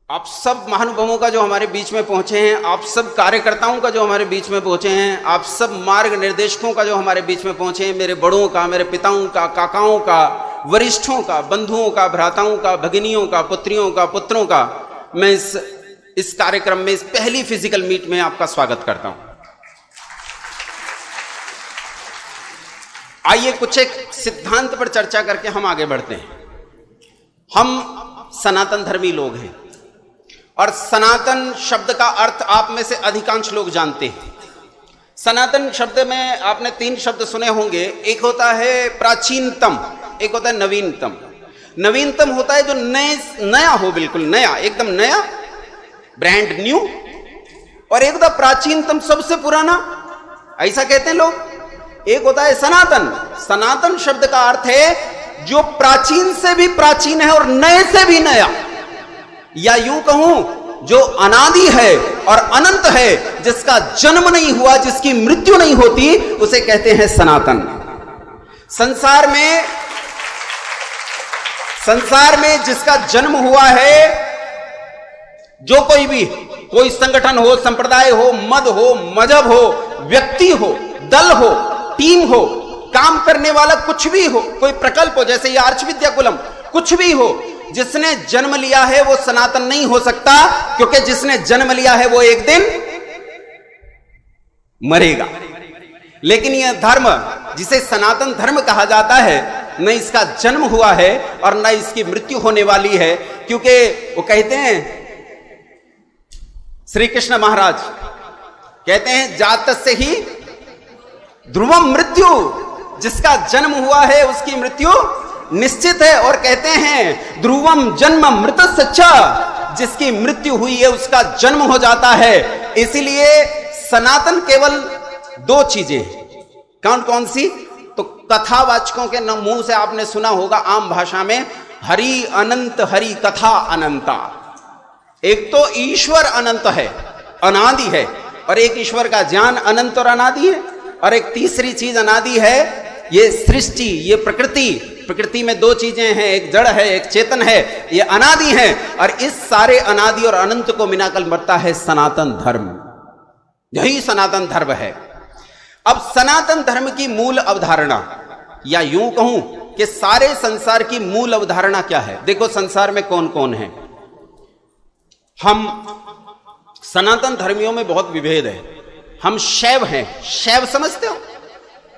आप सब महानुभावों का जो हमारे बीच में पहुंचे हैं, आप सब कार्यकर्ताओं का जो हमारे बीच में पहुंचे हैं, आप सब मार्ग निर्देशकों का जो हमारे बीच में पहुंचे हैं, मेरे बड़ों का, मेरे पिताओं का, काकाओं का, वरिष्ठों का, बंधुओं का, भ्राताओं का, भगिनियों का, पुत्रियों का, पुत्रों का, मैं इस कार्यक्रम में, इस पहली फिजिकल मीट में आपका स्वागत करता हूं। आइए कुछ एक सिद्धांत पर चर्चा करके हम आगे बढ़ते हैं। हम सनातन धर्मी लोग हैं और सनातन शब्द का अर्थ आप में से अधिकांश लोग जानते हैं। सनातन शब्द में आपने 3 शब्द सुने होंगे। एक होता है प्राचीनतम, एक होता है नवीनतम। नवीनतम होता है जो नया हो, बिल्कुल नया, एकदम नया, ब्रांड न्यू। और एक होता है प्राचीनतम, सबसे पुराना, ऐसा कहते हैं लोग। एक होता है सनातन। सनातन शब्द का अर्थ है जो प्राचीन से भी प्राचीन है और नए से भी नया, या यूं कहूं जो अनादि है और अनंत है, जिसका जन्म नहीं हुआ, जिसकी मृत्यु नहीं होती, उसे कहते हैं सनातन। संसार में जिसका जन्म हुआ है, जो कोई संगठन हो, संप्रदाय हो, मत हो, मजहब हो, व्यक्ति हो, दल हो, टीम हो, काम करने वाला कुछ भी हो, कोई प्रकल्प हो, जैसे ये आर्षविद्या कुलम, कुछ भी हो, जिसने जन्म लिया है वो सनातन नहीं हो सकता, क्योंकि जिसने जन्म लिया है वो एक दिन मरेगा। लेकिन यह धर्म जिसे सनातन धर्म कहा जाता है, न इसका जन्म हुआ है और न इसकी मृत्यु होने वाली है, क्योंकि वो कहते हैं, श्री कृष्ण महाराज कहते हैं, जात से ही ध्रुवम मृत्यु, जिसका जन्म हुआ है उसकी मृत्यु निश्चित है। और कहते हैं ध्रुवम जन्म मृत सच्चा, जिसकी मृत्यु हुई है उसका जन्म हो जाता है। इसीलिए सनातन केवल 2 चीजें, कौन कौन सी? तो कथावाचकों के मुंह से आपने सुना होगा आम भाषा में, हरि अनंत, हरि कथा अनंता। एक तो ईश्वर अनंत है, अनादि है, और एक ईश्वर का ज्ञान अनंत और अनादि है। और एक तीसरी चीज अनादि है, ये सृष्टि, ये प्रकृति। प्रकृति में 2 चीजें हैं, एक जड़ है, एक चेतन है, ये अनादि है। और इस सारे अनादि और अनंत को मिलाकर बनता है सनातन धर्म। यही सनातन धर्म है। अब सनातन धर्म की मूल अवधारणा, या यूं कहूं कि सारे संसार की मूल अवधारणा क्या है? देखो, संसार में कौन कौन है। हम सनातन धर्मियों में बहुत विभेद है। हम शैव हैं। शैव समझते हो?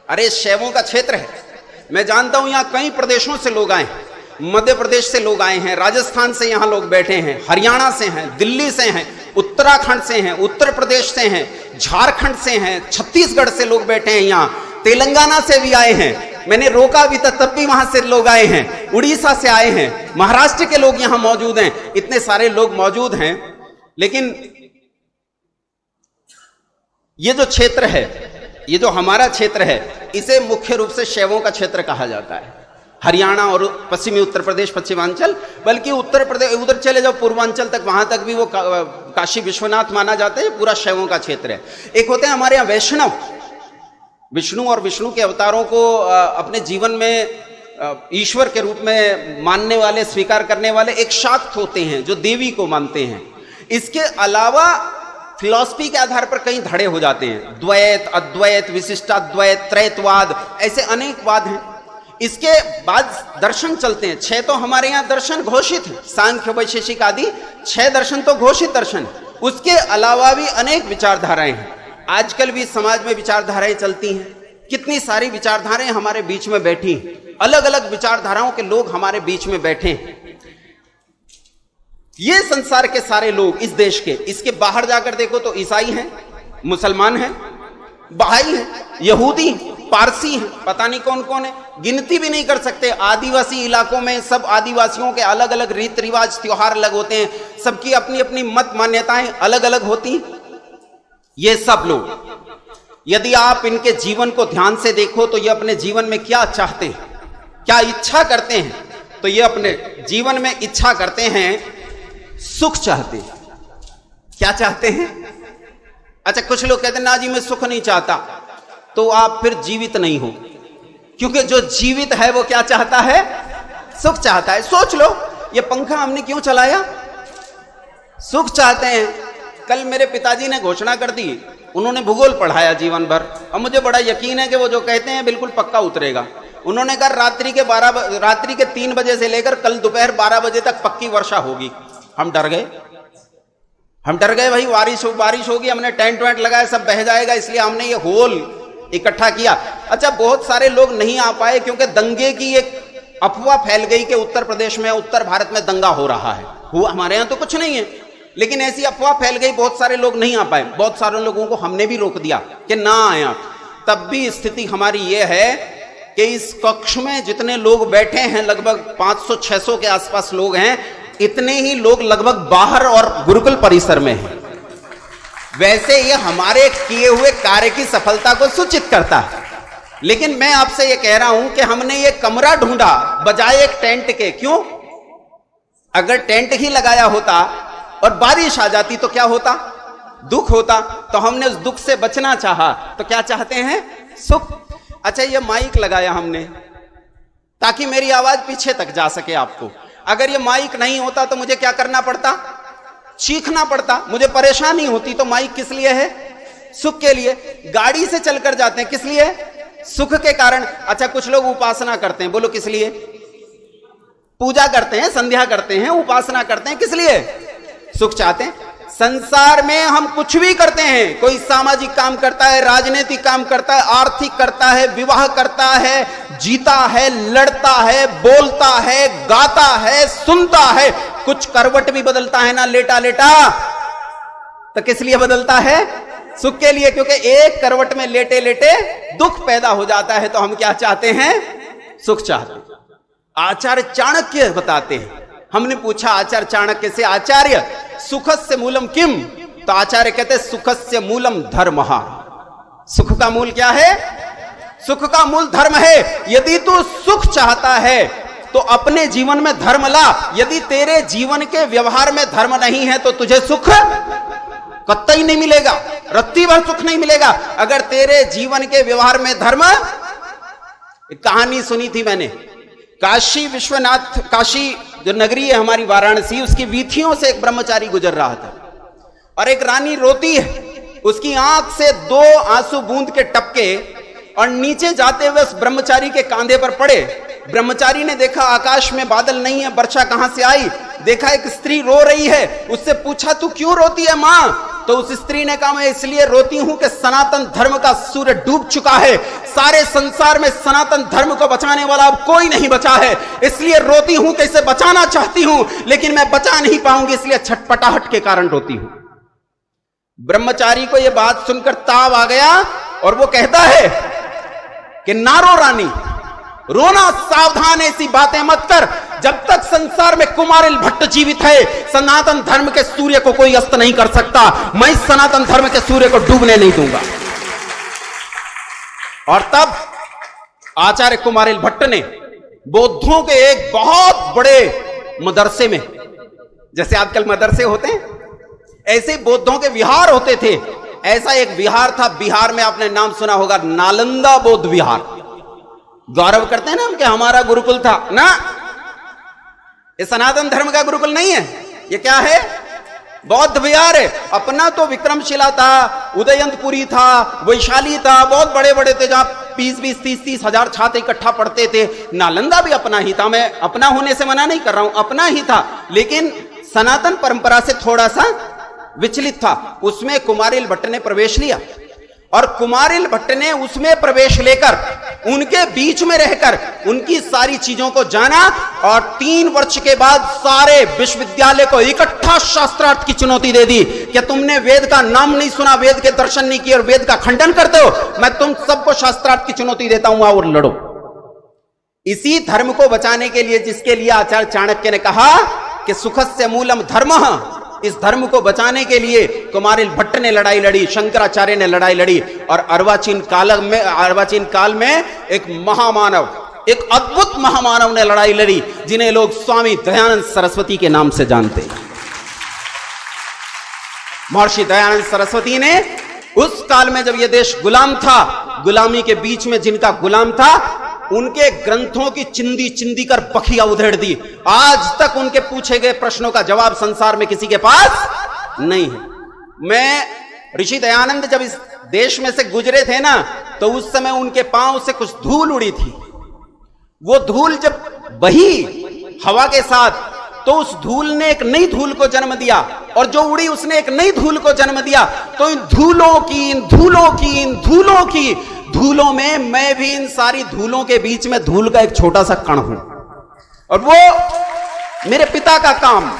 अरे शैवों का क्षेत्र है। मैं जानता हूं यहां कई प्रदेशों से लोग आए हैं। मध्य प्रदेश से लोग आए हैं, राजस्थान से यहां लोग बैठे हैं, हरियाणा से हैं, दिल्ली से हैं, उत्तराखंड से हैं, उत्तर प्रदेश से हैं, झारखंड से हैं, छत्तीसगढ़ से लोग बैठे हैं, यहां तेलंगाना से भी आए हैं। मैंने रोका भी था, तब भी वहां से लोग आए हैं, उड़ीसा से आए हैं, महाराष्ट्र के लोग यहां मौजूद हैं। इतने सारे लोग मौजूद हैं। लेकिन ये जो क्षेत्र है, ये जो हमारा क्षेत्र है, इसे मुख्य रूप से शैवों का क्षेत्र कहा जाता है। हरियाणा और पश्चिमी उत्तर प्रदेश, पश्चिमांचल, बल्कि उत्तर प्रदेश उधर चले जाओ पूर्वांचल तक, वहां तक भी वो काशी विश्वनाथ माना जाता है, पूरा शैवों का क्षेत्र है। एक होते हैं हमारे यहाँ वैष्णव, विष्णु और विष्णु के अवतारों को अपने जीवन में ईश्वर के रूप में मानने वाले, स्वीकार करने वाले एक शाक्त होते हैं जो देवी को मानते हैं। इसके अलावा फिलॉसफी के आधार पर कई धड़े हो जाते हैं, द्वैत, अद्वैत, विशिष्टाद्वैत, त्रैतवाद, ऐसे अनेक वाद हैं। इसके बाद दर्शन चलते हैं। 6 तो हमारे यहाँ दर्शन घोषित हैं, सांख्य, वैशेषिक आदि 6 दर्शन तो घोषित दर्शन है। उसके अलावा भी अनेक विचारधाराएं हैं। आजकल भी समाज में विचारधाराएं चलती हैं। कितनी सारी विचारधाराएं हमारे बीच में बैठी, अलग अलग विचारधाराओं के लोग हमारे बीच में बैठे हैं। ये संसार के सारे लोग इस देश के, इसके बाहर जाकर देखो तो ईसाई हैं, मुसलमान हैं, बहाई हैं, यहूदी, पारसी हैं, पता नहीं कौन कौन है, गिनती भी नहीं कर सकते। आदिवासी इलाकों में सब आदिवासियों के अलग अलग रीति रिवाज, त्योहार अलग होते हैं, सबकी अपनी अपनी मत मान्यताएं अलग अलग होती हैं। ये सब लोग, यदि आप इनके जीवन को ध्यान से देखो तो ये अपने जीवन में क्या चाहते हैं, क्या इच्छा करते हैं, तो ये अपने जीवन में इच्छा करते हैं, सुख चाहते हैं। क्या चाहते हैं? अच्छा, कुछ लोग कहते हैं ना जी मैं सुख नहीं चाहता, तो आप फिर जीवित नहीं हो, क्योंकि जो जीवित है वो क्या चाहता है? सुख चाहता है। सोच लो, ये पंखा हमने क्यों चलाया? सुख चाहते हैं। कल मेरे पिताजी ने घोषणा कर दी, उन्होंने भूगोल पढ़ाया जीवन भर, और मुझे बड़ा यकीन है कि वो जो कहते हैं बिल्कुल पक्का उतरेगा। उन्होंने कहा रात्रि के 3 बजे से लेकर कल दोपहर 12 बजे तक पक्की वर्षा होगी। हम डर गए भाई, बारिश होगी। हमने टेंट वेंट लगाया, सब बह जाएगा, इसलिए हमने ये होल इकट्ठा किया। अच्छा, बहुत सारे लोग नहीं आ पाए क्योंकि दंगे की एक अफवाह फैल गई कि उत्तर प्रदेश में, उत्तर भारत में दंगा हो रहा है। हुआ हमारे यहां तो कुछ नहीं है, लेकिन ऐसी अफवाह फैल गई, बहुत सारे लोग नहीं आ पाए। बहुत सारे लोगों को हमने भी रोक दिया कि ना आए आप। तब भी स्थिति हमारी ये है कि इस कक्ष में जितने लोग बैठे हैं, लगभग 500-600 के आसपास लोग हैं, इतने ही लोग लगभग बाहर और गुरुकुल परिसर में हैं। वैसे ये हमारे किए हुए कार्य की सफलता को सूचित करता है। लेकिन मैं आपसे ये कह रहा हूं कि हमने ये कमरा ढूंढा बजाय एक टेंट के। क्यों? अगर टेंट ही लगाया होता और बारिश आ जाती तो क्या होता? दुख होता। तो हमने उस दुख से बचना चाहा, तो क्या चाहते हैं? सुख। अच्छा, ये माइक लगाया हमने ताकि मेरी आवाज पीछे तक जा सके आपको। अगर ये माइक नहीं होता तो मुझे क्या करना पड़ता? चीखना पड़ता। मुझे परेशानी होती। तो माइक किस लिए है? सुख के लिए। गाड़ी से चलकर जाते हैं, किस लिए? सुख के कारण। अच्छा, कुछ लोग उपासना करते हैं, बोलो किस लिए? पूजा करते हैं, संध्या करते हैं, उपासना करते हैं, किस लिए? सुख चाहते हैं। संसार में हम कुछ भी करते हैं, कोई सामाजिक काम करता है, राजनीतिक काम करता है, आर्थिक करता है, विवाह करता है, जीता है, लड़ता है, बोलता है, गाता है, सुनता है, कुछ करवट भी बदलता है ना लेटा लेटा, तो किस लिए बदलता है? सुख के लिए। क्योंकि एक करवट में लेटे लेटे दुख पैदा हो जाता है। तो हम क्या चाहते हैं? सुख चाहते हैं। आचार्य चाणक्य बताते हैं, हमने पूछा आचार्य चाणक्य से, आचार्य सुखस्य मूलम किम? तो आचार्य कहते हैं सुखस्य मूलम धर्म। सुख का मूल क्या है? सुख का मूल धर्म है। यदि तू सुख चाहता है तो अपने जीवन में धर्म ला। यदि तेरे जीवन के व्यवहार में धर्म नहीं है तो तुझे सुख कतई नहीं मिलेगा, रत्ती भर सुख नहीं मिलेगा। अगर तेरे जीवन के व्यवहार में धर्म, एक कहानी सुनी थी मैंने, काशी विश्वनाथ, काशी जो नगरी है हमारी वाराणसी, उसकी वीथियों से एक ब्रह्मचारी गुजर रहा था और एक रानी रोती है। उसकी आंख से 2 आंसू बूंद के टपके और नीचे जाते हुए उस ब्रह्मचारी के कांधे पर पड़े। ब्रह्मचारी ने देखा आकाश में बादल नहीं है, वर्षा कहां से आई। देखा एक स्त्री रो रही है, उससे पूछा तू क्यों रोती है मां? तो उस स्त्री ने कहा मैं इसलिए रोती हूं कि सनातन धर्म का सूर्य डूब चुका है, सारे संसार में सनातन धर्म को बचाने वाला अब कोई नहीं बचा है, इसलिए रोती हूं कि इसे बचाना चाहती हूं लेकिन मैं बचा नहीं पाऊंगी, इसलिए छटपटाहट के कारण रोती हूं। ब्रह्मचारी को यह बात सुनकर ताव आ गया और वो कहता है कि नारो रानी, रोना सावधान, ऐसी बातें मत कर। जब तक संसार में कुमारिल भट्ट जीवित है, सनातन धर्म के सूर्य को कोई अस्त नहीं कर सकता। मैं सनातन धर्म के सूर्य को डूबने नहीं दूंगा। और तब आचार्य कुमारिल भट्ट ने बौद्धों के एक बहुत बड़े मदरसे में, जैसे आजकल मदरसे होते हैं, ऐसे बौद्धों के विहार होते थे। ऐसा एक विहार था बिहार में, आपने नाम सुना होगा, नालंदा बौद्ध विहार। गौरव करते हैं ना हम कि हमारा गुरुकुल था ना। ये सनातन धर्म का गुरुकुल नहीं है, ये क्या है? बौद्ध विहार है। अपना तो विक्रमशिला था, उदयंतपुरी था, वैशाली था, बहुत बड़े बड़े थे जहां 20-20, 30-30 हजार छात्र इकट्ठा पढ़ते थे। नालंदा भी अपना ही था, मैं अपना होने से मना नहीं कर रहा हूं, अपना ही था, लेकिन सनातन परंपरा से थोड़ा सा विचलित था। उसमें कुमारिल भट्ट ने प्रवेश लिया और कुमारिल भट्ट ने उसमें प्रवेश लेकर उनके बीच में रहकर उनकी सारी चीजों को जाना और 3 वर्ष के बाद सारे विश्वविद्यालय को इकट्ठा शास्त्रार्थ की चुनौती दे दी कि तुमने वेद का नाम नहीं सुना, वेद के दर्शन नहीं किए और वेद का खंडन करते हो, मैं तुम सबको शास्त्रार्थ की चुनौती देता हूं, और लड़ो। इसी धर्म को बचाने के लिए, जिसके लिए आचार्य चाणक्य ने कहा कि सुखस्य मूलम धर्मः, इस धर्म को बचाने के लिए कुमारिल भट्ट ने लड़ाई लड़ी, शंकराचार्य ने लड़ाई लड़ी और अर्वाचीन काल में एक महामानव, एक अद्भुत महामानव ने लड़ाई लड़ी, जिन्हें लोग स्वामी दयानंद सरस्वती के नाम से जानते हैं। महर्षि दयानंद सरस्वती ने उस काल में जब यह देश गुलाम था, गुलामी के बीच में जिनका गुलाम था, उनके ग्रंथों की चिंदी चिंदी कर बखिया उधेड़ दी। आज तक उनके पूछे गए प्रश्नों का जवाब संसार में किसी के पास नहीं है। मैं ऋषि दयानंद जब इस देश में से गुजरे थे ना, तो उस समय उनके पांव से कुछ धूल उड़ी थी। वो धूल जब बही हवा के साथ, तो उस धूल ने एक नई धूल को जन्म दिया, और जो उड़ी उसने एक नई धूल को जन्म दिया। तो इन धूलों की धूलों में मैं भी इन सारी धूलों के बीच में धूल का एक छोटा सा कण हूं। और वो मेरे पिता का काम,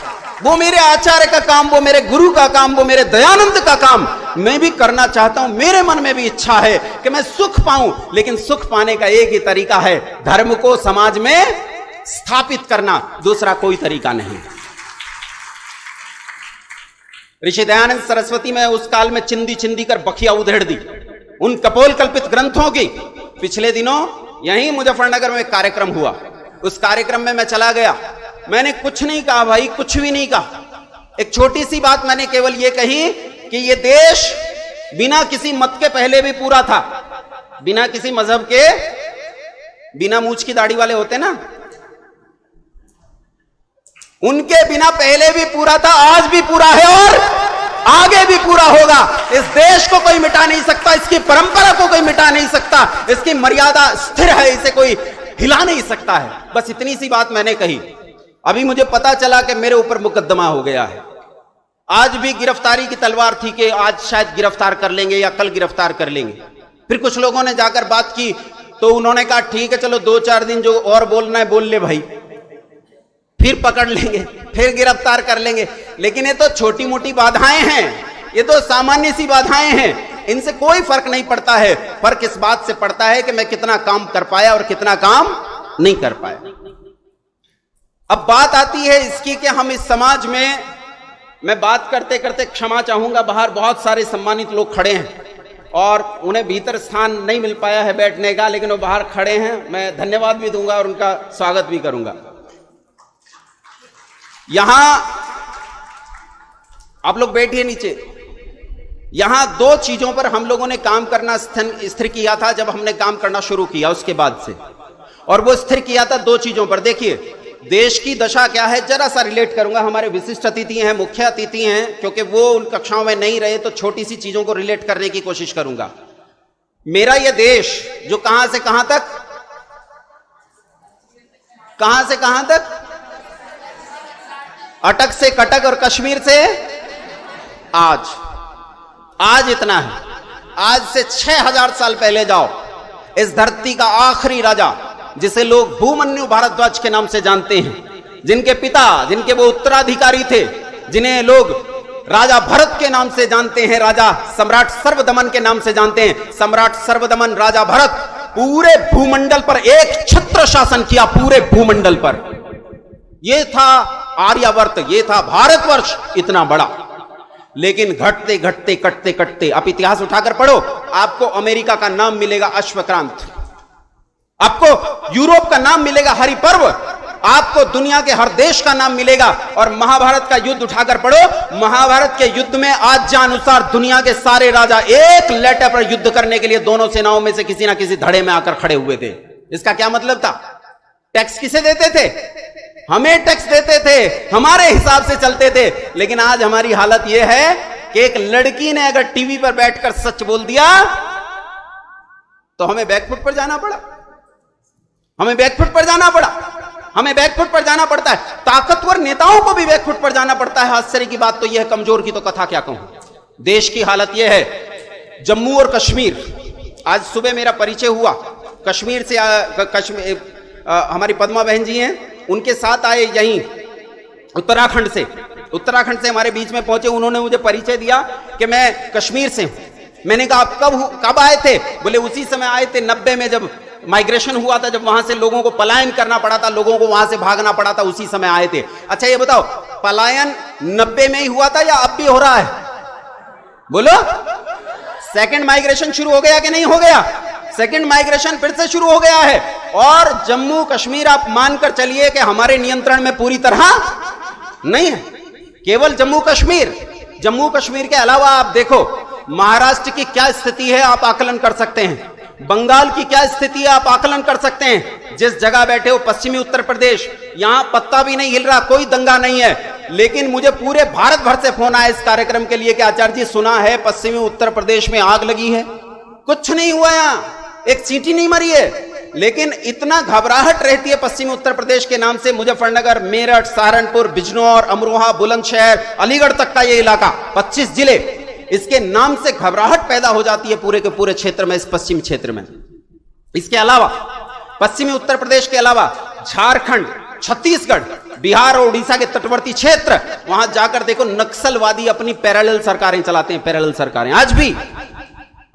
वो मेरे आचार्य का काम, वो मेरे गुरु का काम, वो मेरे दयानंद का काम मैं भी करना चाहता हूं। मेरे मन में भी इच्छा है कि मैं सुख पाऊं, लेकिन सुख पाने का एक ही तरीका है, धर्म को समाज में स्थापित करना, दूसरा कोई तरीका नहीं। ऋषि दयानंद सरस्वती में उस काल में चिंदी चिंदी कर बखिया उधेड़ दी उन कपोल कल्पित ग्रंथों की। पिछले दिनों यहीं मुजफ्फरनगर में एक कार्यक्रम हुआ, उस कार्यक्रम में मैं चला गया। मैंने कुछ नहीं कहा भाई, कुछ भी नहीं कहा। एक छोटी सी बात मैंने केवल ये कही कि ये देश बिना किसी मत के पहले भी पूरा था, बिना किसी मजहब के, बिना मूंछ की दाढ़ी वाले होते ना, उनके बिना पहले भी पूरा था, आज भी पूरा है और आगे भी पूरा होगा। इस देश को कोई मिटा नहीं सकता, इसकी परंपरा को कोई मिटा नहीं सकता, इसकी मर्यादा स्थिर है, इसे कोई हिला नहीं सकता है। बस इतनी सी बात मैंने कही। अभी मुझे पता चला कि मेरे ऊपर मुकदमा हो गया है। आज भी गिरफ्तारी की तलवार थी कि आज शायद गिरफ्तार कर लेंगे या कल गिरफ्तार कर लेंगे। फिर कुछ लोगों ने जाकर बात की, तो उन्होंने कहा ठीक है चलो 2-4 दिन जो और बोलना है बोल ले भाई, फिर पकड़ लेंगे, फिर गिरफ्तार कर लेंगे। लेकिन ये तो छोटी मोटी बाधाएं हैं, ये तो सामान्य सी बाधाएं हैं, इनसे कोई फर्क नहीं पड़ता है। फर्क इस बात से पड़ता है कि मैं कितना काम कर पाया और कितना काम नहीं कर पाया। अब बात आती है इसकी कि हम इस समाज में, मैं बात करते करते क्षमा चाहूंगा, बाहर बहुत सारे सम्मानित लोग खड़े हैं और उन्हें भीतर स्थान नहीं मिल पाया है बैठने का, लेकिन वो बाहर खड़े हैं। मैं धन्यवाद भी दूंगा और उनका स्वागत भी करूंगा। यहां आप लोग बैठिए नीचे। यहां 2 चीजों पर हम लोगों ने काम करना स्थिर किया था जब हमने काम करना शुरू किया उसके बाद से, और वो स्थिर किया था 2 चीजों पर। देखिए देश की दशा क्या है, जरा सा रिलेट करूंगा। हमारे विशिष्ट अतिथि हैं, मुख्य अतिथि हैं, क्योंकि वो उन कक्षाओं में नहीं रहे, तो छोटी सी चीजों को रिलेट करने की कोशिश करूंगा। मेरा यह देश जो कहां से कहां तक, कहां से कहां तक, अटक से कटक और कश्मीर से आज इतना है। आज से 6000 साल पहले जाओ, इस धरती का आखिरी राजा जिसे लोग भूमन्यु भारद्वाज के नाम से जानते हैं, जिनके पिता, जिनके वो उत्तराधिकारी थे, जिन्हें लोग राजा भरत के नाम से जानते हैं, राजा सम्राट सर्वदमन के नाम से जानते हैं। सम्राट सर्वदमन, राजा भरत पूरे भूमंडल पर एक छत्र शासन किया, पूरे भूमंडल पर। ये था आर्यावर्त, ये था भारतवर्ष, इतना बड़ा। लेकिन घटते घटते कटते कटते, आप इतिहास उठाकर पढ़ो, आपको अमेरिका का नाम मिलेगा अश्वक्रांत, आपको यूरोप का नाम मिलेगा हरिपर्व, आपको दुनिया के हर देश का नाम मिलेगा। और महाभारत का युद्ध उठाकर पढ़ो, महाभारत के युद्ध में आज्ञानुसार दुनिया के सारे राजा एक लेटर पर युद्ध करने के लिए दोनों सेनाओं में से किसी ना किसी धड़े में आकर खड़े हुए थे। इसका क्या मतलब था? टैक्स किसे देते थे? हमें टैक्स देते थे, हमारे हिसाब से चलते थे। लेकिन आज हमारी हालत यह है कि एक लड़की ने अगर टीवी पर बैठकर सच बोल दिया तो हमें बैकफुट पर जाना पड़ा, हमें बैकफुट पर जाना पड़ा, हमें बैकफुट पर जाना पड़ता है। ताकतवर नेताओं को भी बैकफुट पर जाना पड़ता है। आश्चर्य की बात तो यह है, कमजोर की तो कथा क्या कहूं। देश की हालत यह है। जम्मू और कश्मीर, आज सुबह मेरा परिचय हुआ कश्मीर से, हमारी पद्मा बहन जी हैं, उनके साथ आए यहीं उत्तराखंड से हमारे बीच में पहुंचे। उन्होंने मुझे परिचय दिया कि मैं कश्मीर से हूं। मैंने कहा आप कब आए थे? बोले उसी समय आए थे 90 में, जब माइग्रेशन हुआ था, जब वहां से लोगों को पलायन करना पड़ा था, लोगों को वहां से भागना पड़ा था, उसी समय आए थे। अच्छा ये बताओ, पलायन 90 में ही हुआ था या अब भी हो रहा है? बोलो, सेकंड माइग्रेशन शुरू हो गया कि नहीं हो गया? सेकंड माइग्रेशन फिर से शुरू हो गया है। और जम्मू कश्मीर आप मानकर चलिए कि हमारे नियंत्रण में पूरी तरह नहीं है, केवल जम्मू कश्मीर के अलावा आप देखो महाराष्ट्र की क्या स्थिति है, आप आकलन कर सकते हैं। बंगाल की क्या स्थिति है आप आकलन कर सकते हैं। जिस जगह बैठे हो पश्चिमी उत्तर प्रदेश, यहां पत्ता भी नहीं हिल रहा, कोई दंगा नहीं है, लेकिन मुझे पूरे भारत भर से फोन आया इस कार्यक्रम के लिए कि आचार्य जी सुना है पश्चिमी उत्तर प्रदेश में आग लगी है। कुछ नहीं हुआ, यहां एक चींटी नहीं मरी है, लेकिन इतना घबराहट रहती है पश्चिमी उत्तर प्रदेश के नाम से। मुजफ्फरनगर, मेरठ, सहारनपुर, बिजनौर, अमरोहा, बुलंदशहर, अलीगढ़ तक का ये इलाका, 25 जिले, इसके नाम से घबराहट पैदा हो जाती है पूरे के पूरे क्षेत्र में, इस पश्चिमी क्षेत्र में। इसके अलावा पश्चिमी उत्तर प्रदेश के अलावा झारखंड, छत्तीसगढ़, बिहार और उड़ीसा के तटवर्ती क्षेत्र, वहां जाकर देखो नक्सलवादी अपनी पैरेलल सरकारें चलाते हैं। पैरेलल सरकारें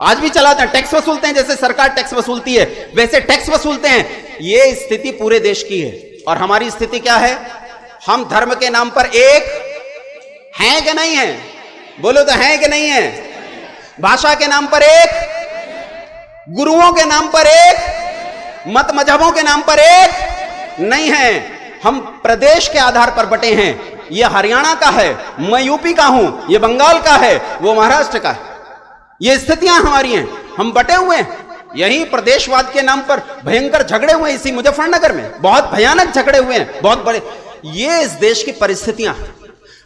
आज भी चलाते हैं, टैक्स वसूलते हैं। जैसे सरकार टैक्स वसूलती है वैसे टैक्स वसूलते हैं। यह स्थिति पूरे देश की है। और हमारी स्थिति क्या है? हम धर्म के नाम पर एक हैं कि नहीं है? बोलो तो हैं कि नहीं है? भाषा के नाम पर एक, गुरुओं के नाम पर एक, मत मजहबों के नाम पर एक नहीं है। हम प्रदेश के आधार पर बटे हैं। यह हरियाणा का है, मैं यूपी का हूं, यह बंगाल का है, वो महाराष्ट्र का है। ये स्थितियां हमारी हैं, हम बटे हुए हैं। यही प्रदेशवाद के नाम पर भयंकर झगड़े हुए इसी मुजफ्फरनगर में, बहुत भयानक झगड़े हुए हैं, बहुत बड़े। ये इस देश की परिस्थितियां।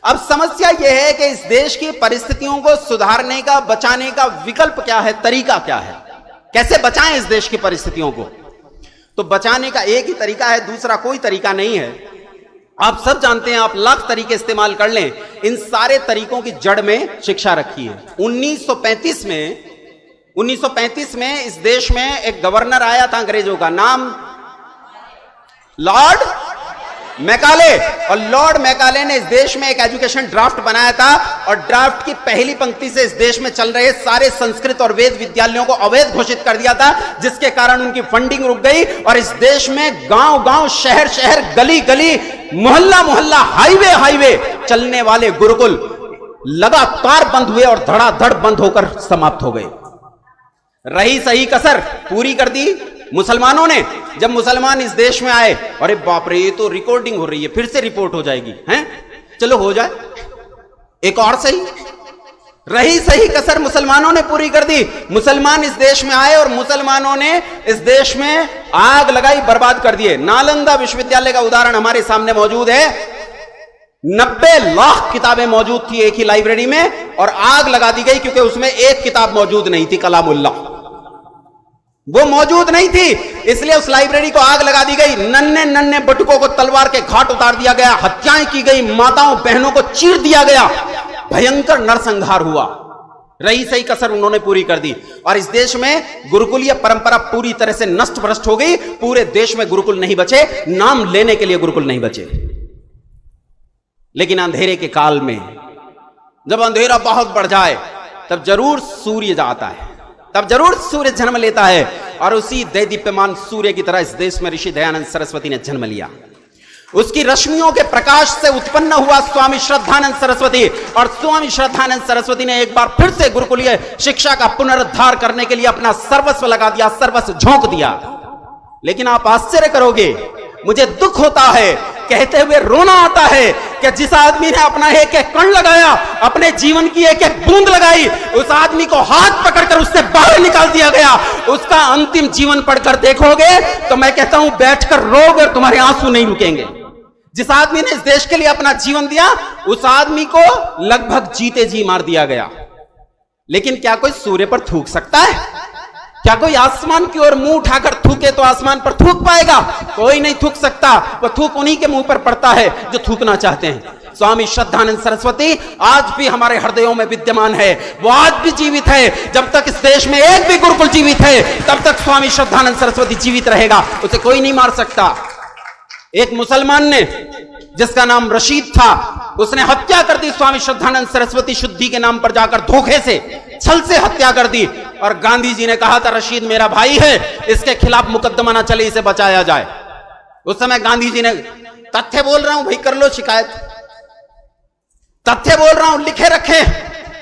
अब समस्या यह है कि इस देश की परिस्थितियों को सुधारने का, बचाने का विकल्प क्या है, तरीका क्या है, कैसे बचाएं इस देश की परिस्थितियों को? तो बचाने का एक ही तरीका है, दूसरा कोई तरीका नहीं है। आप सब जानते हैं, आप लाख तरीके इस्तेमाल कर लें, इन सारे तरीकों की जड़ में शिक्षा रखी है। 1935 में इस देश में एक गवर्नर आया था अंग्रेजों का, नाम लॉर्ड मैकाले। और लॉर्ड मैकाले ने इस देश में एक एजुकेशन ड्राफ्ट बनाया था, और ड्राफ्ट की पहली पंक्ति से इस देश में चल रहे सारे संस्कृत और वेद विद्यालयों को अवैध घोषित कर दिया था, जिसके कारण उनकी फंडिंग रुक गई। और इस देश में गांव गांव, शहर शहर, गली गली, मोहल्ला मोहल्ला, हाईवे हाईवे चलने वाले गुरुकुल लगातार बंद हुए और धड़ाधड़ बंद होकर समाप्त हो गए। रही सही कसर पूरी कर दी मुसलमानों ने। जब मुसलमान इस देश में आए, अरे बाप रे, ये तो रिकॉर्डिंग हो रही है, फिर से रिपोर्ट हो जाएगी, हैं? चलो हो जाए, एक और सही। रही सही कसर मुसलमानों ने पूरी कर दी। मुसलमान इस देश में आए और मुसलमानों ने इस देश में आग लगाई, बर्बाद कर दिए। नालंदा विश्वविद्यालय का उदाहरण हमारे सामने मौजूद है। 90 लाख किताबें मौजूद थी एक ही लाइब्रेरी में, और आग लगा दी गई क्योंकि उसमें एक किताब मौजूद नहीं थी, कलामुल्लाह, वो मौजूद नहीं थी, इसलिए उस लाइब्रेरी को आग लगा दी गई। नन्हे नन्हे बटुकों को तलवार के घाट उतार दिया गया, हत्याएं की गई, माताओं बहनों को चीर दिया गया, भयंकर नरसंहार हुआ। रही सही कसर उन्होंने पूरी कर दी। और इस देश में गुरुकुलीय परंपरा पूरी तरह से नष्ट भ्रष्ट हो गई। पूरे देश में गुरुकुल नहीं बचे, नाम लेने के लिए गुरुकुल नहीं बचे। लेकिन अंधेरे के काल में, जब अंधेरा बहुत बढ़ जाए, तब जरूर सूर्य जाता है, तब जरूर सूर्य जन्म लेता है। और उसी दैदीप्यमान सूर्य की तरह इस देश में ऋषि दयानंद सरस्वती ने जन्म लिया। उसकी रश्मियों के प्रकाश से उत्पन्न हुआ स्वामी श्रद्धानंद सरस्वती। और स्वामी श्रद्धानंद सरस्वती ने एक बार फिर से गुरुकुलीय शिक्षा का पुनरुद्धार करने के लिए अपना सर्वस्व लगा दिया, सर्वस्व झोंक दिया। लेकिन आप आश्चर्य करोगे, मुझे दुख होता है, कहते हुए रोना आता है कि जिस आदमी ने अपना एक एक कण लगाया, अपने जीवन की एक एक बूंद लगाई, उस आदमी को हाथ पकड़कर उससे बाहर निकाल दिया गया। उसका अंतिम जीवन पढ़कर देखोगे तो मैं कहता हूं बैठकर रोगे और तुम्हारे आंसू नहीं रुकेंगे। जिस आदमी ने इस देश के लिए अपना जीवन दिया, उस आदमी को लगभग जीते जी मार दिया गया। लेकिन क्या कोई सूर्य पर थूक सकता है? क्या कोई आसमान की ओर मुंह उठाकर थूके तो आसमान पर थूक पाएगा? कोई नहीं थूक सकता। वो थूक उन्हीं के मुंह पर पड़ता है जो थूकना चाहते हैं। स्वामी श्रद्धानंद सरस्वती आज भी हमारे हृदयों में विद्यमान है, वो आज भी जीवित है। जब तक इस देश में एक भी गुरुकुल जीवित है, तब तक स्वामी श्रद्धानंद सरस्वती जीवित रहेगा, उसे कोई नहीं मार सकता। एक मुसलमान ने, जिसका नाम रशीद था, उसने हत्या कर दी स्वामी श्रद्धानंद सरस्वती शुद्धि के नाम पर जाकर, धोखे से, छल से हत्या कर दी। और गांधी जी ने कहा था रशीद मेरा भाई है, इसके खिलाफ मुकदमा ना चले, इसे बचाया जाए। उस समय गांधी जी ने, तथ्य बोल रहा हूं भाई, कर लो शिकायत, तथ्य बोल रहा हूं, लिखे रखे,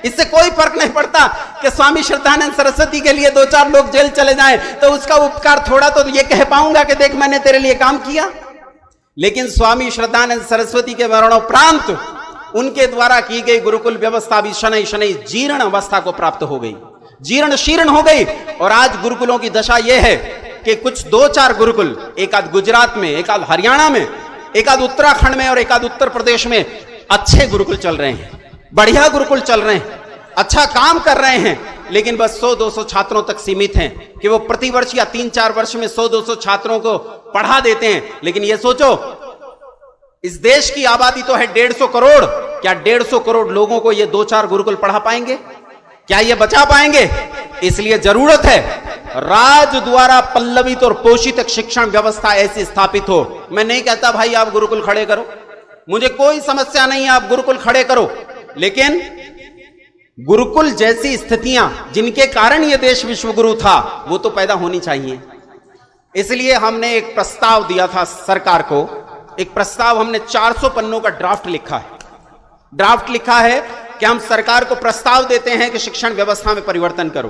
इससे कोई फर्क नहीं पड़ता कि स्वामी श्रद्धानंद सरस्वती के लिए 2-4 लोग जेल चले जाएं, तो उसका उपकार थोड़ा तो ये कह पाऊंगा कि देख मैंने तेरे लिए काम किया। लेकिन स्वामी श्रद्धानंद सरस्वती के मरणोपरांत उनके द्वारा की गई गुरुकुल व्यवस्था भी शनै शनै जीर्ण अवस्था को प्राप्त हो गई। जीर्ण शीर्ण हो गई। और आज गुरुकुलों की दशा यह है कि कुछ 2-4 गुरुकुल, एक आध गुजरात में, एक आध हरियाणा में, एक आध उत्तराखंड में और एक आध उत्तर प्रदेश में अच्छे गुरुकुल चल रहे हैं, बढ़िया गुरुकुल चल रहे हैं, अच्छा काम कर रहे हैं, लेकिन बस 100-200 छात्रों तक सीमित हैं कि वो प्रतिवर्ष या 3-4 वर्ष में 100-200 छात्रों को पढ़ा देते हैं। लेकिन ये सोचो, इस देश की आबादी तो है 150 करोड़, क्या 150 करोड़ लोगों को ये 2-4 गुरुकुल पढ़ा पाएंगे? क्या ये बचा पाएंगे? इसलिए जरूरत है राज द्वारा पल्लवित और पोषित एक शिक्षण व्यवस्था ऐसी स्थापित हो। मैं नहीं कहता भाई आप गुरुकुल खड़े करो, मुझे कोई समस्या नहीं है, आप गुरुकुल खड़े करो, लेकिन गुरुकुल जैसी स्थितियां जिनके कारण यह देश विश्वगुरु था वो तो पैदा होनी चाहिए। इसलिए हमने एक प्रस्ताव दिया था सरकार को, एक प्रस्ताव हमने 400 पन्नों का ड्राफ्ट लिखा है कि हम सरकार को प्रस्ताव देते हैं कि शिक्षण व्यवस्था में परिवर्तन करो।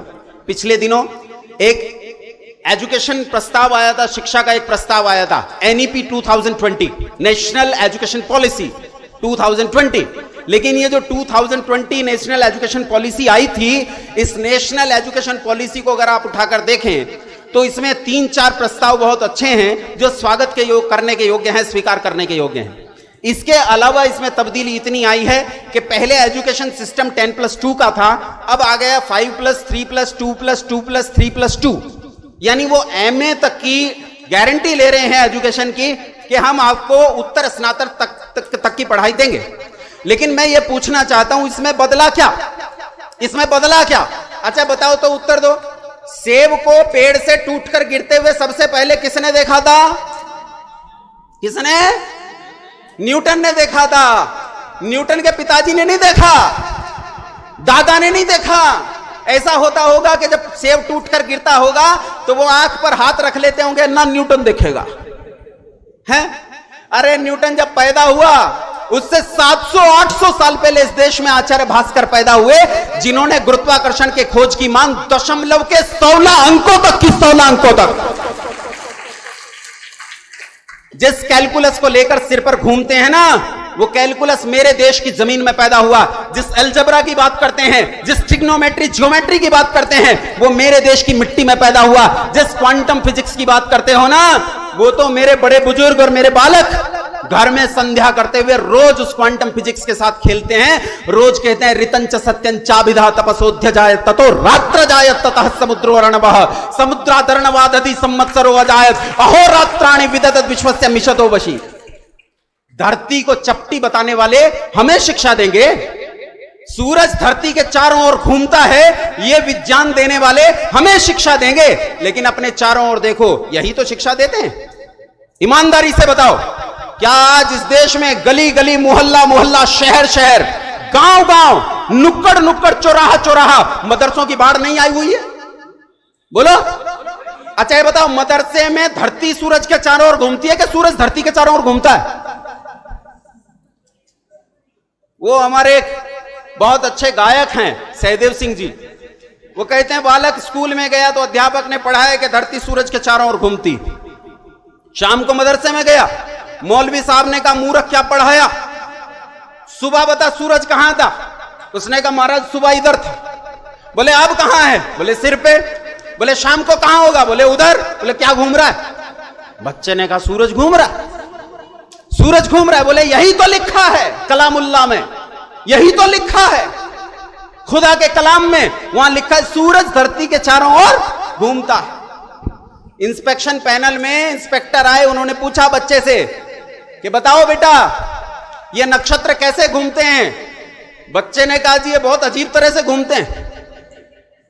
पिछले दिनों एक एजुकेशन प्रस्ताव आया था, शिक्षा का एक प्रस्ताव आया था, NEP 2020, नेशनल एजुकेशन पॉलिसी 2020। लेकिन ये जो 2020 नेशनल एजुकेशन पॉलिसी आई थी, इस नेशनल एजुकेशन पॉलिसी को अगर आप उठाकर देखें तो इसमें 3-4 प्रस्ताव बहुत अच्छे हैं जो स्वागत के करने के योग्य हैं, स्वीकार करने के योग्य हैं। इसके अलावा इसमें तब्दीली इतनी आई है कि पहले एजुकेशन सिस्टम 10+2 का था, अब आ गया 5+3+2+2+3+2, यानी वो MA तक की गारंटी ले रहे हैं एजुकेशन की कि हम आपको उत्तर स्नातक तक की पढ़ाई देंगे। लेकिन मैं ये पूछना चाहता हूं, इसमें बदला क्या? अच्छा बताओ तो, उत्तर दो। सेब को पेड़ से टूटकर गिरते हुए सबसे पहले किसने देखा था? किसने? न्यूटन ने देखा था। न्यूटन के पिताजी ने नहीं देखा, दादा ने नहीं देखा। ऐसा होता होगा कि जब सेब टूटकर गिरता होगा तो वो आंख पर हाथ रख लेते होंगे, ना न्यूटन देखेगा है। अरे न्यूटन जब पैदा हुआ उससे 700-800 साल पहले इस देश में आचार्य भास्कर पैदा हुए, जिन्होंने गुरुत्वाकर्षण के खोज की मान दशमलव के 16 अंकों तक जिस कैलकुलस को लेकर सिर पर घूमते हैं ना, वो कैलकुलस मेरे देश की जमीन में पैदा हुआ। जिस अलजेब्रा की बात करते हैं, जिस ट्रिग्नोमेट्री ज्योमेट्री की बात करते हैं, वो मेरे देश की मिट्टी में पैदा हुआ। जिस क्वांटम फिजिक्स की बात करते हो ना, वो तो मेरे बड़े बुजुर्ग और मेरे बालक घर में संध्या करते हुए रोज उस क्वांटम फिजिक्स के साथ खेलते हैं। रोज कहते हैं ऋतंच सत्यं चाभिधा तपसोध्य जाय ततो रात्र जाय ततः समुद्रो रणवः समुद्रादर्णवादधि संवत्सरो अजायत अहोरात्राणि विदधत विश्वस्य मिषतो वशी। धरती को चपटी बताने वाले हमें शिक्षा देंगे, सूरज धरती के चारों ओर घूमता है ये विज्ञान देने वाले हमें शिक्षा देंगे, लेकिन अपने चारों ओर देखो, यही तो शिक्षा देते हैं। ईमानदारी से बताओ, क्या आज इस देश में गली गली, मोहल्ला मोहल्ला, शहर शहर, गांव गांव, नुक्कड़ नुक्कड़, चौराहा चौराहा मदरसों की बाढ़ नहीं आई हुई है? बोलो। अच्छा ये बताओ, मदरसे में धरती सूरज के चारों ओर घूमती है कि सूरज धरती के चारों ओर घूमता है? वो हमारे एक बहुत अच्छे गायक हैं सहदेव सिंह जी, वो कहते हैं बालक स्कूल में गया तो अध्यापक ने पढ़ाया कि धरती सूरज के चारों ओर घूमती। शाम को मदरसे में गया, मौलवी साहब ने कहा मूर्ख क्या पढ़ाया, सुबह बता सूरज कहां था? उसने कहा महाराज सुबह इधर था। बोले अब कहां है? बोले सिर पे। बोले शाम को कहां होगा? बोले उधर। बोले क्या घूम रहा है? बच्चे ने कहा सूरज घूम रहा है, सूरज घूम रहा है। बोले यही तो लिखा है कलामुल्लाह में, यही तो लिखा है खुदा के कलाम में, वहां लिखा है सूरज धरती के चारों ओर घूमता है। इंस्पेक्शन पैनल में इंस्पेक्टर आए, उन्होंने पूछा बच्चे से कि बताओ बेटा ये नक्षत्र कैसे घूमते हैं? बच्चे ने कहा जी ये बहुत अजीब तरह से घूमते हैं।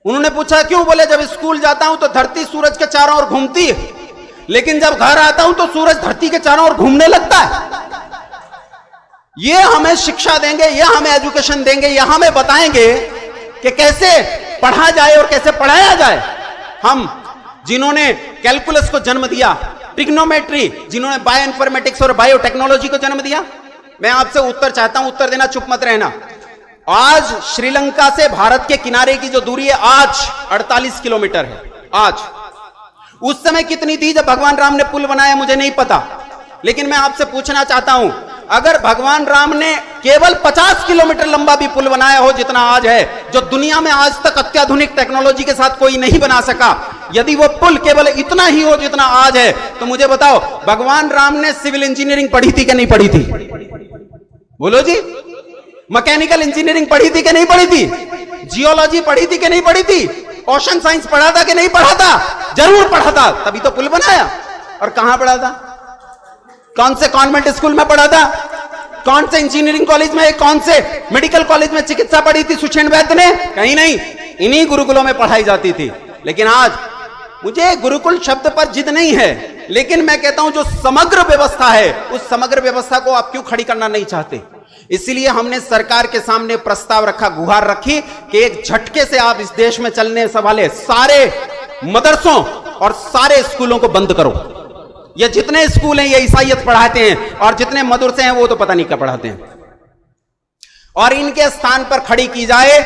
उन्होंने पूछा क्यों? बोले जब स्कूल जाता हूं तो धरती सूरज के चारों ओर घूमती है, लेकिन जब घर आता हूं तो सूरज धरती के चारों ओर घूमने लगता है। ये हमें शिक्षा देंगे, ये हमें एजुकेशन देंगे, ये हमें बताएंगे कि कैसे पढ़ा जाए और कैसे पढ़ाया जाए। हम जिन्होंने कैलकुलस को जन्म दिया, ट्रिग्नोमेट्री, जिन्होंने बायो इन्फॉर्मेटिक्स और बायोटेक्नोलॉजी को जन्म दिया, मैं आपसे उत्तर चाहता हूं, उत्तर देना, चुप मत रहना। आज श्रीलंका से भारत के किनारे की जो दूरी है आज 48 किलोमीटर है। आज उस समय कितनी थी जब भगवान राम ने पुल बनाया? मुझे नहीं पता, लेकिन मैं आपसे पूछना चाहता हूं अगर भगवान राम ने केवल 50 किलोमीटर लंबा भी पुल बनाया हो जितना आज है, जो दुनिया में आज तक अत्याधुनिक टेक्नोलॉजी के साथ कोई नहीं बना सका, यदि वो पुल केवल इतना ही हो जितना आज है, तो मुझे बताओ भगवान राम ने सिविल इंजीनियरिंग पढ़ी थी कि नहीं पढ़ी थी? बोलो जी। मैकेनिकल इंजीनियरिंग पढ़ी थी कि नहीं पढ़ी थी? जियोलॉजी पढ़ी थी कि नहीं पढ़ी थी? ओशन साइंस पढ़ा था कि नहीं पढ़ा था? जरूर पढ़ा था, तभी तो पुल बनाया। और कहां पढ़ा था? कौन से कॉन्वेंट स्कूल में पढ़ा था? कौन से इंजीनियरिंग कॉलेज में, कौन से मेडिकल कॉलेज में चिकित्सा पढ़ी थी सुषेण वैद्य ने? कहीं नहीं, इन्हीं गुरुकुलों में पढ़ाई जाती थी। लेकिन आज मुझे गुरुकुल शब्द पर जिद नहीं है, लेकिन मैं कहता हूं जो समग्र व्यवस्था है, उस समग्र व्यवस्था को आप क्यों खड़ी करना नहीं चाहते? इसलिए हमने सरकार के सामने प्रस्ताव रखा, गुहार रखी कि एक झटके से आप इस देश में चलने वाले सारे मदरसों और सारे स्कूलों को बंद करो। ये जितने स्कूल हैं ये ईसाईयत पढ़ाते हैं, और जितने मदरसे हैं वो तो पता नहीं क्या पढ़ाते हैं। और इनके स्थान पर खड़ी की जाए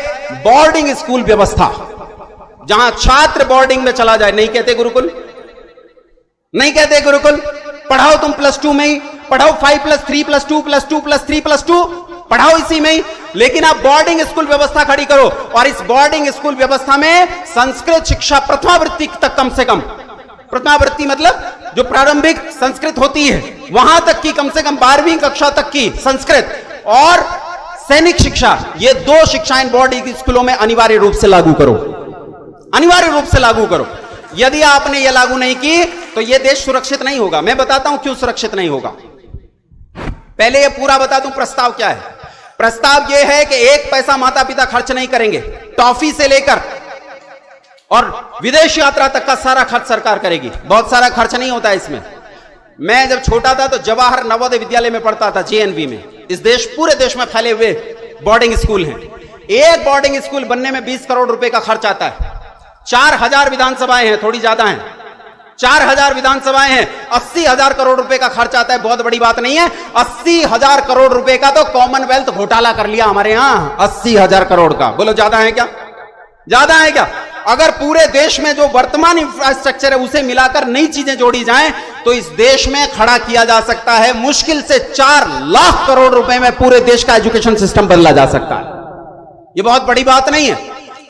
बोर्डिंग स्कूल व्यवस्था, जहां छात्र बोर्डिंग में चला जाए। नहीं कहते गुरुकुल, नहीं कहते गुरुकुल। पढ़ाओ तुम +2 में ही, पढ़ाओ 5+3+2+2+3+2 पढ़ाओ इसी में ही, लेकिन आप बोर्डिंग स्कूल व्यवस्था खड़ी करो। और इस बोर्डिंग स्कूल व्यवस्था में संस्कृत शिक्षा प्रथमावृत्ति तक, कम से कम प्रथमावृत्ति मतलब जो प्रारंभिक संस्कृत होती है वहां तक की, कम से कम 12वीं कक्षा तक की संस्कृत और सैनिक शिक्षा, ये 2 शिक्षाएं बोर्डिंग स्कूलों में अनिवार्य रूप से लागू करो, अनिवार्य रूप से लागू करो। यदि आपने यह लागू नहीं की तो यह देश सुरक्षित नहीं होगा। मैं बताता हूं क्यों सुरक्षित नहीं होगा। पहले यह पूरा बता दूं प्रस्ताव क्या है। प्रस्ताव यह है कि 1 पैसा माता पिता खर्च नहीं करेंगे, टॉफी से लेकर और विदेश यात्रा तक का सारा खर्च सरकार करेगी। बहुत सारा खर्च नहीं होता इसमें। मैं जब छोटा था तो जवाहर नवोदय विद्यालय में पढ़ता था, JNV में। इस देश, पूरे देश में फैले हुए बोर्डिंग स्कूल हैं। एक बोर्डिंग स्कूल बनने में 20 करोड़ रुपए का खर्च आता है। 4000 विधानसभाएं हैं, थोड़ी ज्यादा हैं, 4000 विधानसभाएं हैं, 80,000 करोड़ रुपए का खर्च आता है। बहुत बड़ी बात नहीं है। 80,000 करोड़ रुपए का तो कॉमनवेल्थ घोटाला कर लिया हमारे यहां, 80,000 करोड़ का। बोलो ज्यादा है क्या? ज्यादा है क्या? अगर पूरे देश में जो वर्तमान इंफ्रास्ट्रक्चर है उसे मिलाकर नई चीजें जोड़ी जाएं तो इस देश में खड़ा किया जा सकता है मुश्किल से 4 लाख करोड़ रुपए में पूरे देश का एजुकेशन सिस्टम बदला जा सकता है। यह बहुत बड़ी बात नहीं है,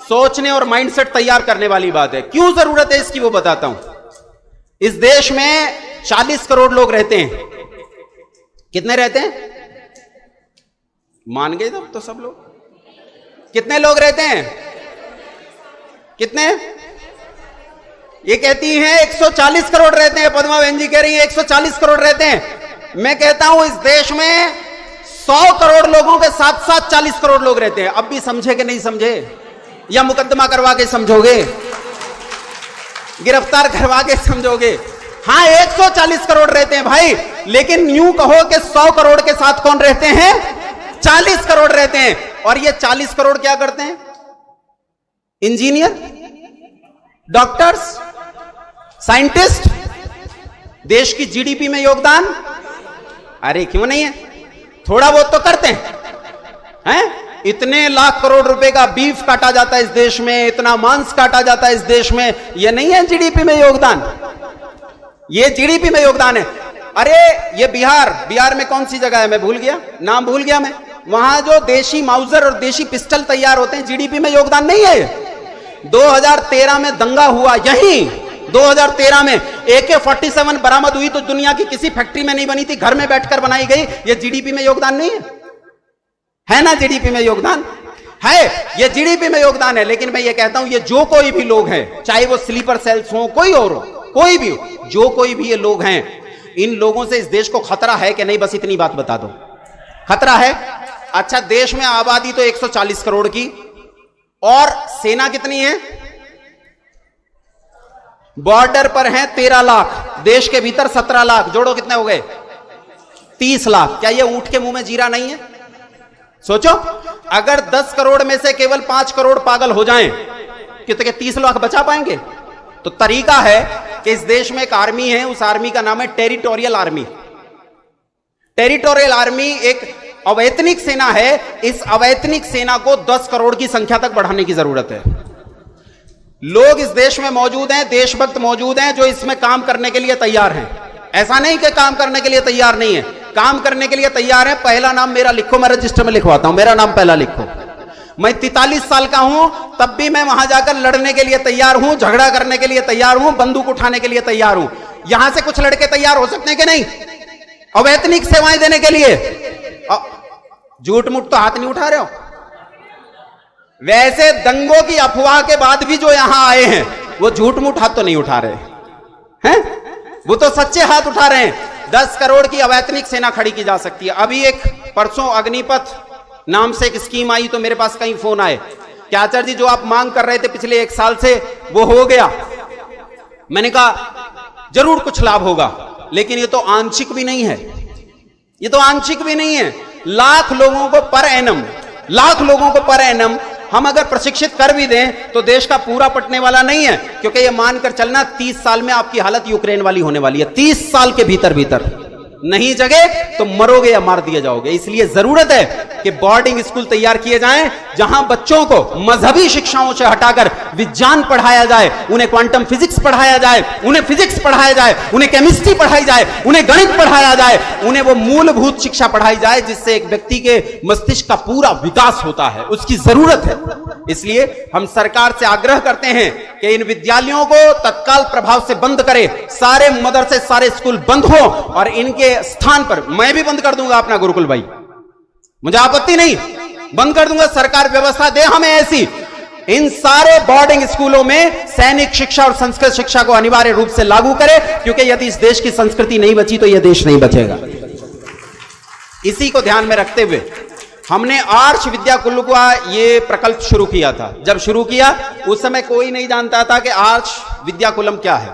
सोचने और माइंडसेट तैयार करने वाली बात है। क्यों जरूरत है इसकी वो बताता हूं। इस देश में 40 करोड़ लोग रहते हैं। कितने रहते हैं? मान गए तब तो सब लोग। कितने लोग रहते हैं? कितने? ये कहती हैं 140 करोड़ रहते हैं, पद्मा बहन जी कह रही है 140 करोड़ रहते हैं। मैं कहता हूं इस देश में 100 करोड़ लोगों के साथ साथ 40 करोड़ लोग रहते हैं। अब भी समझे कि नहीं समझे? या मुकदमा करवा के समझोगे? गिरफ्तार करवा के समझोगे? हां 140 करोड़ रहते हैं भाई, लेकिन यूं कहो कि 100 करोड़ के साथ कौन रहते हैं? 40 करोड़ रहते हैं। और ये 40 करोड़ क्या करते हैं? Engineer, doctors, scientist. देश की जीडीपी में योगदान, अरे क्यों नहीं है? थोड़ा बहुत तो करते हैं। इतने लाख करोड़ रुपए का बीफ काटा जाता है इस देश में, इतना मांस काटा जाता है इस देश में, यह नहीं है जीडीपी में योगदान? ये जीडीपी में योगदान है। अरे ये बिहार में कौन सी जगह है, मैं भूल गया, नाम भूल गया मैं। वहां जो देशी माउजर और देशी पिस्टल तैयार होते हैं, जीडीपी में योगदान नहीं है। 2013 में दंगा हुआ, यहीं 2013 में AK-47 बरामद हुई तो दुनिया की किसी फैक्ट्री में नहीं बनी थी, घर में बैठकर बनाई गई। ये जीडीपी में योगदान नहीं है ना? जीडीपी में योगदान है, ये जीडीपी में योगदान है। लेकिन मैं ये कहता हूं, ये जो कोई भी लोग हैं, चाहे वो स्लीपर सेल्स हो, कोई और हो, कोई भी हो, जो कोई भी ये लोग हैं, इन लोगों से इस देश को खतरा है कि नहीं? बस इतनी बात बता दो। खतरा है? अच्छा, देश में आबादी तो 140 करोड़ की, और सेना कितनी है? बॉर्डर पर है 13 लाख, देश के भीतर 17 लाख, जोड़ो कितने हो गए? 30 लाख। क्या ये ऊंट के मुंह में जीरा नहीं है? सोचो, अगर 10 करोड़ में से केवल 5 करोड़ पागल हो जाएं, कितने 30 लाख बचा पाएंगे? तो तरीका है कि इस देश में एक आर्मी है, उस आर्मी का नाम है टेरिटोरियल आर्मी। टेरिटोरियल आर्मी एक अवैतनिक सेना है। इस अवैतनिक सेना को 10 करोड़ की संख्या तक बढ़ाने की जरूरत है। लोग इस देश में मौजूद हैं, देशभक्त मौजूद हैं, जो इसमें काम करने के लिए तैयार हैं। ऐसा नहीं कि काम करने के लिए तैयार नहीं है, काम करने के लिए तैयार हैं। पहला नाम मेरा लिखो, मैं रजिस्टर में लिखवाता हूं, मेरा नाम पहला लिखो। मैं 43 साल का हूं, तब भी मैं वहां जाकर लड़ने के लिए तैयार हूं, झगड़ा करने के लिए तैयार हूं, बंदूक उठाने के लिए तैयार हूं। यहां से कुछ लड़के तैयार हो सकते हैं कि नहीं अवैतनिक सेवाएं देने के लिए? झूठ मूठ तो हाथ नहीं उठा रहे हो। वैसे दंगों की अफवाह के बाद भी जो यहां आए हैं वो झूठ मूठ हाथ तो नहीं उठा रहे हैं, वो तो सच्चे हाथ उठा रहे हैं। 10 करोड़ की अवैतनिक सेना खड़ी की जा सकती है। अभी एक परसों अग्निपथ नाम से एक स्कीम आई तो मेरे पास कई फोन आए कि आचार्य जी जो आप मांग कर रहे थे पिछले 1 साल से वो हो गया। मैंने कहा जरूर कुछ लाभ होगा, लेकिन ये तो आंशिक भी नहीं है, ये तो आंशिक भी नहीं है। लाख लोगों को पर एनम हम अगर प्रशिक्षित कर भी दें तो देश का पूरा पटने वाला नहीं है, क्योंकि ये मानकर चलना 30 साल में आपकी हालत यूक्रेन वाली होने वाली है। 30 साल के भीतर नहीं जगे तो मरोगे या मार दिए जाओगे। इसलिए जरूरत है कि बोर्डिंग स्कूल तैयार किए जाएं जहां बच्चों को मजहबी शिक्षाओं से हटाकर विज्ञान पढ़ाया जाए, उन्हें क्वांटम फिजिक्स पढ़ाया जाए, उन्हें फिजिक्स पढ़ाया जाए, उन्हें केमिस्ट्री पढ़ाई जाए, उन्हें गणित पढ़ाया जाए, उन्हें वो मूलभूत शिक्षा पढ़ाई जाए जिससे एक व्यक्ति के मस्तिष्क का पूरा विकास होता है। उसकी जरूरत है। इसलिए हम सरकार से आग्रह करते हैं कि इन विद्यालयों को तत्काल प्रभाव से बंद करे, सारे मदरसे सारे स्कूल बंद हो और इनके स्थान पर मैं भी बंद कर दूंगा अपना गुरुकुल भाई, मुझे आपत्ति नहीं, बंद कर दूंगा। सरकार व्यवस्था दे हमें ऐसी, इन सारे बोर्डिंग स्कूलों में सैनिक शिक्षा और संस्कृत शिक्षा को अनिवार्य रूप से लागू करे, क्योंकि यदि इस देश की संस्कृति नहीं बची तो यह देश नहीं बचेगा। इसी को ध्यान में रखते हुए हमने आर्ष विद्याकुल का ये प्रकल्प शुरू किया था। जब शुरू किया उस समय कोई नहीं जानता था कि आर्ष विद्याकुलम क्या है।